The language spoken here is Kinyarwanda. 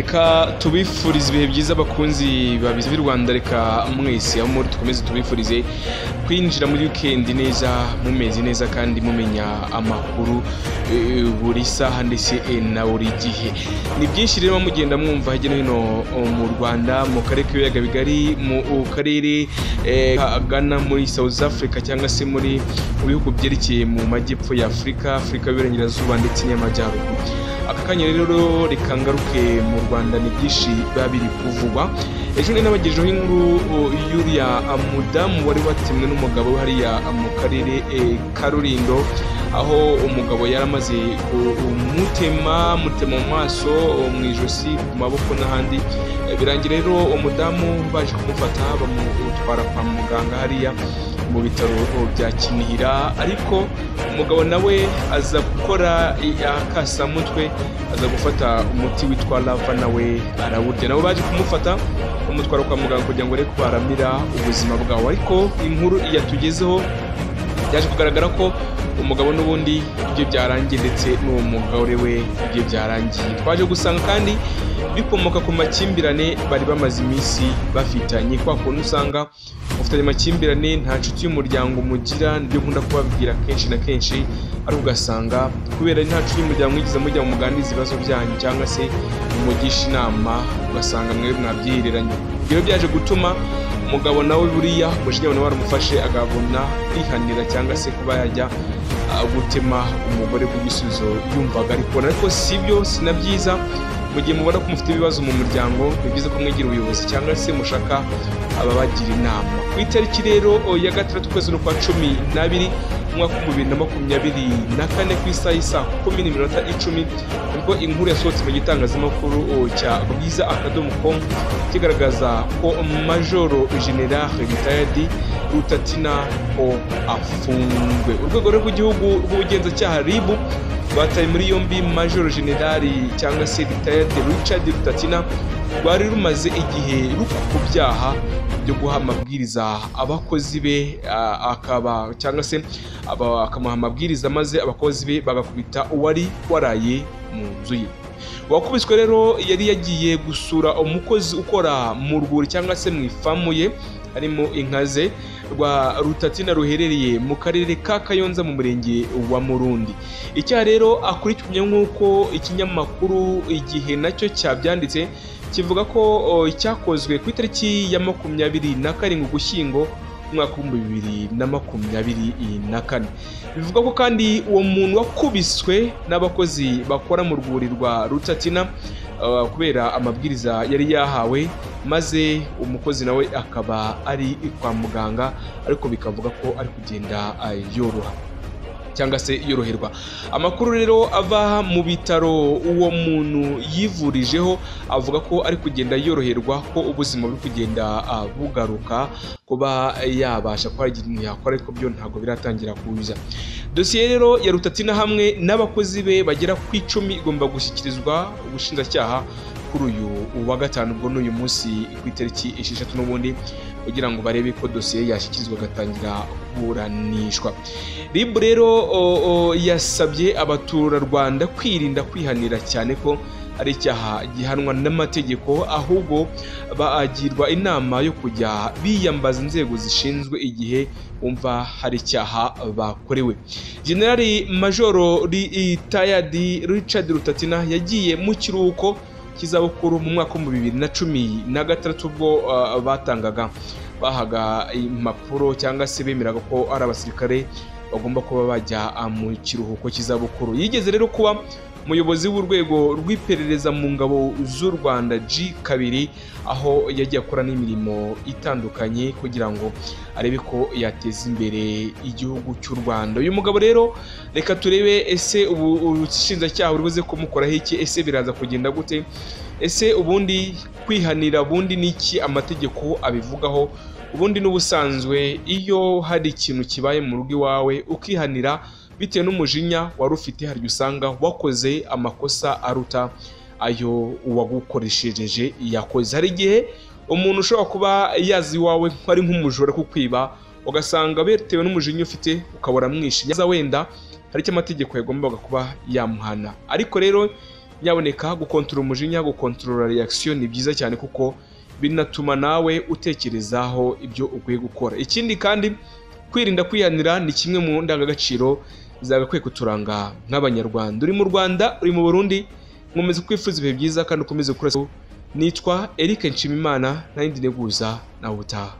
reka tubifurize ibihe byiza abakunzi babizi b'u Rwanda, reka mwese aho muri tukomeze tubifurize kwinjira muri weekend neza, mumeze neza kandi mumenya amakuru buri saha ndetse na buri gihe. Ni byinshi rero mugenda mwumva hirya no hino mu Rwanda, mu karere k'ibiyaga bigari, mu karere Ghana, muri South Africa cyangwa se muri bihugu byerekeye mu majyepfo ya Afurika y'Iburengerazuba ndetse n'Amajyaruguru. Aka kanya rero reka ngaruke mu Rwanda, ni byinshi biba biri kuvugwa. Ejo nabagejeho inkuru y'uriya mudamu wari watemwe n'umugabo we hariya mu karere ka Rulindo, aho umugabo yaramaze kumutema mu maso, mu ijosi, ku maboko n'ahandi. Birangira rero umudamu baje kumufata bamutwara kwa muganga hariya mu bitaro bya Kinihira, ariko umugabo nawe aza gukora akasamutwe, aza gufata umuti witwa lava nawe arawurya. Nabo baje kumufata bamutwara kwa muganga kugira ngo reko baramira ubuzima bwawe, ariko inkuru yatugezeho byaje kugaragara ko umugabo n'ubundi ibyo byarangiye ndetse n'uwo mugore we ibyo byarangiye. Twaje gusanga kandi bikomoka ku makimbirane bari bamaze iminsi bafitanye. Kwa kuntu usanga ufitanye amakimbirane nta nshuti y'umuryango mugira, nibyo nkunda kubabwira kenshi na kenshi, ariko ugasanga kubera nta nshuti y'umuryango mwigize mujya mu muganiriza ibibazo byanyu cyangwa se umugisha inama, ugasanga mwebwe mwabyihereranye. Ibyo byaje gutuma umugabo nawe buriya umujinya nawe waramufashe agabona kwihanira cyangwa se kuba yajya gutema umugore ku gisubizo yumvaga ariko sibyo, sinabyiza. Mu gihe mubona ko mufite ibibazo mu muryango, ni byiza ko mwegera ubuyobozi cyangwa se mushaka ababagira inama. Ku itariki rero ya 6 ukwezi kwa 12 umwaka wa 2024 ku isaha y'isa 10:10 ubwo inkuru yasohotse mu gitangazamakuru cya bwiza.com kigaragaza ko Majoro General Retired Rutatina ko afungwe. Urwego rw'igihugu rw'ubugenzacyaha RIB rwataye muri yombi Majoro General cyangwa se Retired Richard Rutatina rwari rumaze igihe ku byaha byo guha amabwiriza abakozi be, akaba cyangwa se akamuha amabwiriza maze abakozi be bagakubita uwari waraye mu nzu ye. Wakubiswe rero yari yagiye gusura umukozi ukora mu rwuri cyangwa se mu ifamu ye harimo inka ze rwa Rutatina ruherereye mu karere ka Kayonza mu murenge wa Murundi. Icyaha rero akurikiranye nk'uko ikinyamakuru Igihe nacyo cyabyanditse, kivuga ko cyakozwe ku itariki ya 27 Ugushyingo umwaka wa 2024. Bivuga ko kandi uwo muntu wakubiswe n'abakozi bakora mu rwuri rwa Rutatina kubera amabwiriza yari yahawe, maze umukozi nawe akaba ari kwa muganga, ariko bikavuga ko ari kugenda yoroha cyangwa se yoroherwa. Amakuru rero ava mu bitaro uwo muntu yivurijeho avuga ko ari kugenda yoroherwa, ko ubuzima buri kugenda bugaruka, kuba yabasha kwagira ibintu yakora, ariko byo ntabwo biratangira kuza. Dosiye rero ya Rutatina hamwe n'abakozi be bagera ku 10 igomba gushyikirizwa ubushinjacyaha kuri uyu wa 5 ubwo n'uyu munsi ku itariki 6 n'ubundi, kugira ngo barebe ko dosiye yashyikirizwa gatangira kuburanishwa. RIB rero yasabye abaturarwanda kwirinda kwihanira cyane ko ari icyaha gihanwa n'amategeko, ahubwo bagirwa inama yo kujya biyambaza inzego zishinzwe igihe umva hari icyaha bakorewe. General Majoro Retired Richard Rutatina yagiye mu kiruhuko kizabukuru mu mwaka wa 2016 ubwo bahaga impapuro cyangwa se bemeraga ko ari abasirikare bagomba kuba bajya mu kiruhuko kizabukuru. Yigeze rero kuba umuyobozi w'urwego rw'iperereza mu ngabo z'u Rwanda G2, aho yagiye akora n'imirimo itandukanye kugira ngo arebe ko yateza imbere igihugu cy'u Rwanda. Uyu mugabo rero reka turebe ese ubushinjacyaha uribuze kumukoraho iki, ese biraza kugenda gute, ese ubundi kwihanira bundi niki amategeko abivugaho. Ubundi n'ubusanzwe iyo hari ikintu kibaye mu rugo iwawe ukihanira bitewe n'umujinya wari ufite, hari usanga wakoze amakosa aruta ayo uwagukoresheje yakoze. Hari igihe umuntu ushobora kuba yazi iwawe ari nk'umujura kukwiba, ugasanga bitewe n'umujinya ufite ukabura mwishe, nyaza wenda hari icyo amategeko yagombaga kuba yamuhana. Ariko rero nyaboneka gukontorora umujinya, gukontorora reaction ni byiza cyane kuko binatuma nawe utekerezaho ibyo ukwiye gukora. Ikindi kandi kwirinda kwihanira ni kimwe mu ndangagaciro zagakwiye kuturanga nk'abanyarwanda. Uri mu Rwanda, uri mu Burundi, nkomeze kwifuza ibihe byiza kandi ukomeze gukora. Nitwa Eric Nshimimana, nayindi neguza nawe utaha.